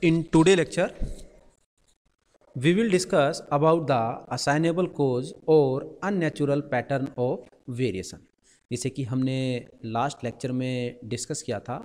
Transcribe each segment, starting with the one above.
In today lecture, we will discuss about the assignable cause or unnatural pattern of variation. जैसे कि हमने last lecture में discuss किया था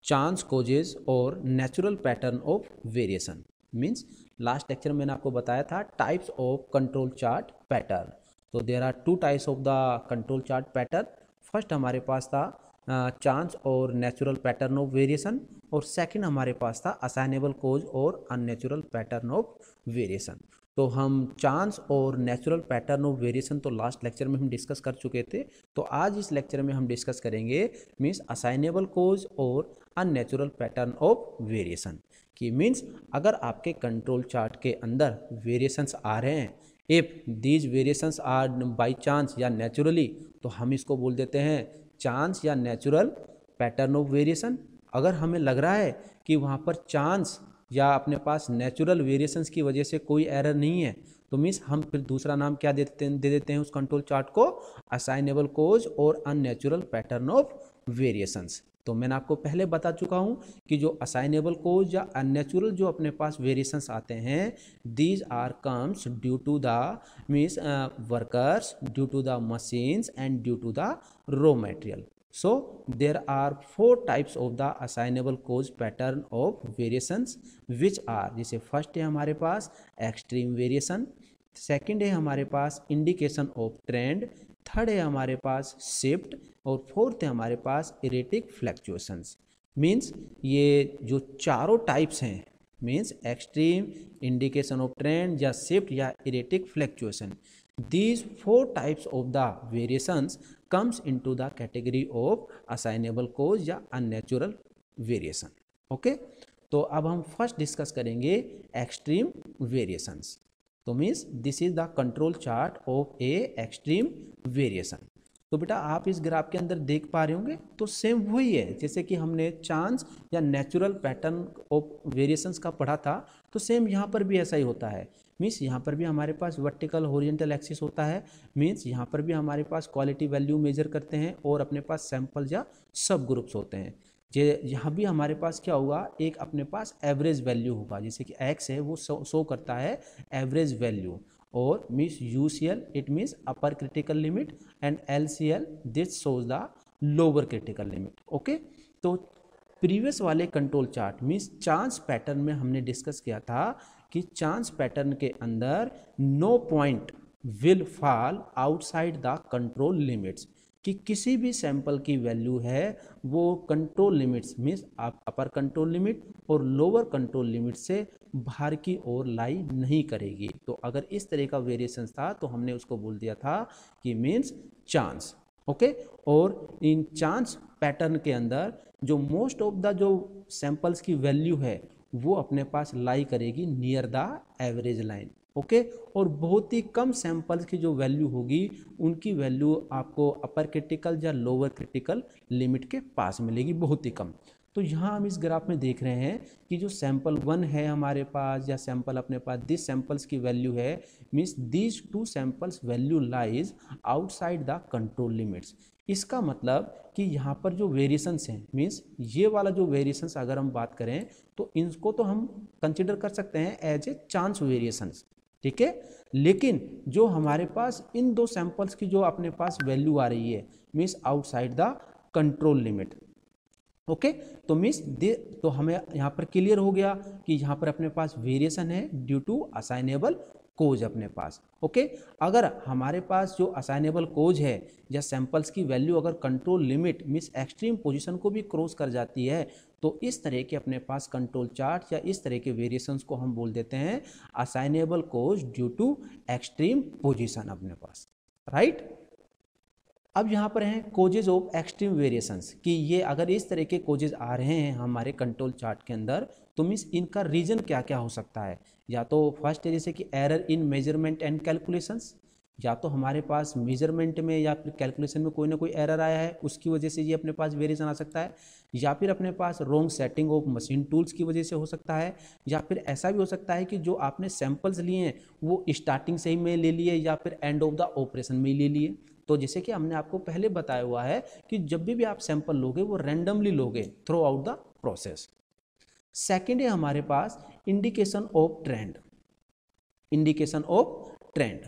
चांस कोजेज और natural pattern of variation. Means last lecture में मैंने आपको बताया था types of control chart pattern. तो there are two types of the control chart pattern. First हमारे पास था चांस और नेचुरल पैटर्न ऑफ वेरिएशन, और सेकंड हमारे पास था असाइनेबल कोज और अननेचुरल पैटर्न ऑफ वेरिएशन। तो हम चांस और नेचुरल पैटर्न ऑफ वेरिएशन तो लास्ट लेक्चर में हम डिस्कस कर चुके थे। तो आज इस लेक्चर में हम डिस्कस करेंगे मीन्स असाइनेबल कोज और अननेचुरल पैटर्न ऑफ वेरिएशन की। मीन्स अगर आपके कंट्रोल चार्ट के अंदर वेरिएशंस आ रहे हैं, if these variations are by chance या नेचुरली, तो हम इसको बोल देते हैं चांस या नेचुरल पैटर्न ऑफ वेरिएशन। अगर हमें लग रहा है कि वहाँ पर चांस या अपने पास नेचुरल वेरिएशंस की वजह से कोई एरर नहीं है, तो मीन्स हम फिर दूसरा नाम क्या दे देते हैं उस कंट्रोल चार्ट को, असाइनेबल कोज और अननेचुरल पैटर्न ऑफ वेरिएशंस। तो मैंने आपको पहले बता चुका हूँ कि जो असाइनेबल कोज या अननेचुरल जो अपने पास वेरिएशंस आते हैं, these are comes due to the means workers, due to the machines and due to the raw material. So there are four types of the assignable cause pattern of variations which are, जैसे first है हमारे पास extreme variation, second है हमारे पास indication of trend, third है हमारे पास shift, और fourth है हमारे पास इरेटिक फ्लक्चुएशंस। मीन्स ये जो चारों टाइप्स हैं, means extreme, indication of trend या शिफ्ट या erratic fluctuation, these four types of the variations comes into the category of assignable cause या unnatural variation. ओके, तो अब हम फर्स्ट डिस्कस करेंगे एक्सट्रीम वेरिएशंस। तो means this is the control chart of A extreme variation. तो बेटा आप इस ग्राफ के अंदर देख पा रहे होंगे, तो सेम वही है जैसे कि हमने चांस या नेचुरल पैटर्न ऑफ वेरिएशंस का पढ़ा था, तो सेम यहाँ पर भी ऐसा ही होता है। मीन्स यहाँ पर भी हमारे पास वर्टिकल हॉरिजॉन्टल एक्सिस होता है। मीन्स यहाँ पर भी हमारे पास क्वालिटी वैल्यू मेजर करते हैं और अपने पास सैंपल या सब ग्रुप्स होते हैं। जे यहाँ भी हमारे पास क्या होगा, एक अपने पास एवरेज वैल्यू होगा, जैसे कि एक्स है वो शो करता है एवरेज वैल्यू, और means UCL it means upper critical limit and LCL this shows the lower critical limit. Okay, तो प्रीवियस वाले control chart means chance pattern में हमने डिस्कस किया था कि चांस पैटर्न के अंदर no point will fall outside the control limits, कि किसी भी सैंपल की वैल्यू है वो control limits means upper control limit और लोअर कंट्रोल लिमिट से बाहर की ओर लाई नहीं करेगी। तो अगर इस तरह का वेरिएशन था तो हमने उसको बोल दिया था कि मीन्स चांस। ओके, और इन चांस पैटर्न के अंदर जो मोस्ट ऑफ द जो सैंपल्स की वैल्यू है वो अपने पास लाई करेगी near the average line. Okay, और बहुत ही कम सैंपल्स की जो वैल्यू होगी उनकी वैल्यू आपको अपर क्रिटिकल या लोअर क्रिटिकल लिमिट के पास मिलेगी, बहुत ही कम। तो यहाँ हम इस ग्राफ में देख रहे हैं कि जो सैंपल 1 है हमारे पास या सैंपल अपने पास दिस सैंपल्स की वैल्यू है, means these two samples value lies outside the control limits. इसका मतलब कि यहाँ पर जो वेरिएशंस हैं, मीन्स ये वाला जो वेरिएशंस अगर हम बात करें तो इनको तो हम कंसिडर कर सकते हैं एज ए चांस वेरिएशंस, ठीक है। लेकिन जो हमारे पास इन दो सैंपल्स की जो अपने पास वैल्यू आ रही है means outside the control limit. Okay, तो मीन्स तो हमें यहाँ पर क्लियर हो गया कि यहाँ पर अपने पास वेरिएशन है ड्यू टू असाइनेबल कोज अपने पास। ओके, अगर हमारे पास जो असाइनेबल कोज है या सैंपल्स की वैल्यू अगर control limit means extreme position को भी क्रॉस कर जाती है, तो इस तरह के अपने पास कंट्रोल चार्ट या इस तरह के वेरिएशंस को हम बोल देते हैं assignable cause due to extreme position अपने पास, राइट। अब यहाँ पर हैं कोजेज ऑफ एक्सट्रीम वेरिएशंस, कि ये अगर इस तरह के कोजेज आ रहे हैं हमारे कंट्रोल चार्ट के अंदर, तो मीन्स इनका रीजन क्या क्या हो सकता है। या तो फर्स्ट है जैसे कि error in measurement and calculations, या तो हमारे पास मेजरमेंट में या फिर कैलकुलेशन में कोई ना कोई एरर आया है उसकी वजह से ये अपने पास वेरिएशन आ सकता है, या फिर अपने पास wrong setting of machine tools की वजह से हो सकता है, या फिर ऐसा भी हो सकता है कि जो आपने सैंपल्स लिए हैं वो स्टार्टिंग से ही में ले लिए या फिर एंड ऑफ द ऑपरेशन में ले लिए। तो जैसे कि हमने आपको पहले बताया हुआ है कि जब भी आप सैंपल लोगे वो रैंडमली लोगे throughout the process. Second है हमारे पास indication of trend. Indication of trend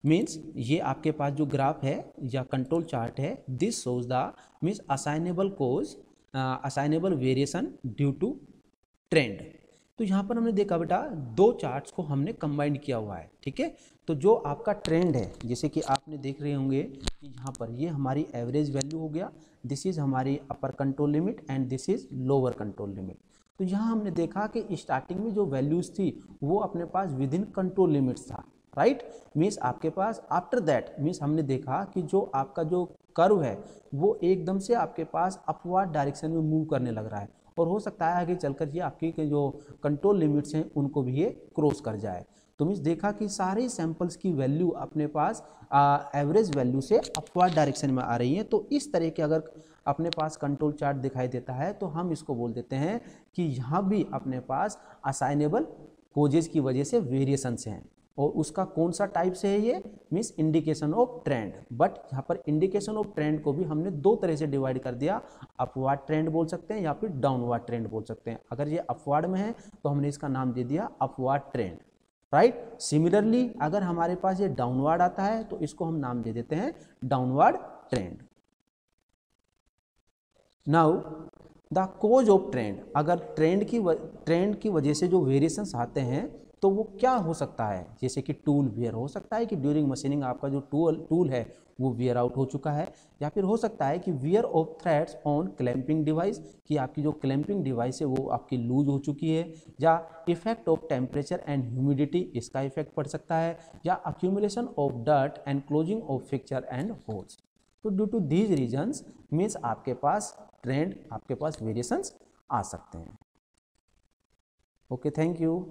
means ये आपके पास जो ग्राफ है या कंट्रोल चार्ट है, this shows the means assignable cause, assignable variation due to trend. तो यहाँ पर हमने देखा बेटा दो चार्ट्स को हमने कंबाइंड किया हुआ है, ठीक है। तो जो आपका ट्रेंड है, जैसे कि आपने देख रहे होंगे कि यहाँ पर ये हमारी एवरेज वैल्यू हो गया, दिस इज हमारी अपर control limit and this is lower control limit. तो यहाँ हमने देखा कि स्टार्टिंग में जो वैल्यूज थी वो अपने पास विद इन कंट्रोल लिमिट्स था, राइट। मीन्स आपके पास आफ्टर दैट मीन्स हमने देखा कि जो आपका जो कर्व है वो एकदम से आपके पास अपवर्ड डायरेक्शन में मूव करने लग रहा है, और हो सकता है आगे चलकर ये आपकी जो कंट्रोल लिमिट्स हैं उनको भी ये क्रॉस कर जाए। तो मीन्स देखा कि सारे सैंपल्स की वैल्यू अपने पास एवरेज वैल्यू से अपवर्ड डायरेक्शन में आ रही है। तो इस तरह के अगर अपने पास कंट्रोल चार्ट दिखाई देता है तो हम इसको बोल देते हैं कि यहाँ भी अपने पास असाइनेबल कोजेज की वजह से वेरिएशंस हैं, और उसका कौन सा टाइप से है ये, means indication of trend. But यहाँ पर इंडिकेशन ऑफ ट्रेंड को भी हमने दो तरह से डिवाइड कर दिया, अपवर्ड ट्रेंड बोल सकते हैं या फिर डाउनवर्ड ट्रेंड बोल सकते हैं। अगर ये अपवर्ड में है तो हमने इसका नाम दे दिया अपवर्ड ट्रेंड, राइट। सिमिलरली अगर हमारे पास ये डाउनवर्ड आता है तो इसको हम नाम दे देते हैं downward trend. Now the cause of trend, अगर ट्रेंड की वजह से जो वेरिएशंस आते हैं तो वो क्या हो सकता है, जैसे कि टूल वियर हो सकता है कि ड्यूरिंग मशीनिंग आपका जो टूल है वो वियर आउट हो चुका है, या फिर हो सकता है कि wear off threads on clamping device, कि आपकी जो क्लैंपिंग डिवाइस है वो आपकी लूज हो चुकी है, या effect of temperature and humidity, इसका इफेक्ट पड़ सकता है, या accumulation of dirt and closing of fixture and holes. तो due to these reasons means आपके पास ट्रेंड, आपके पास वेरिएशंस आ सकते हैं। Okay, thank you.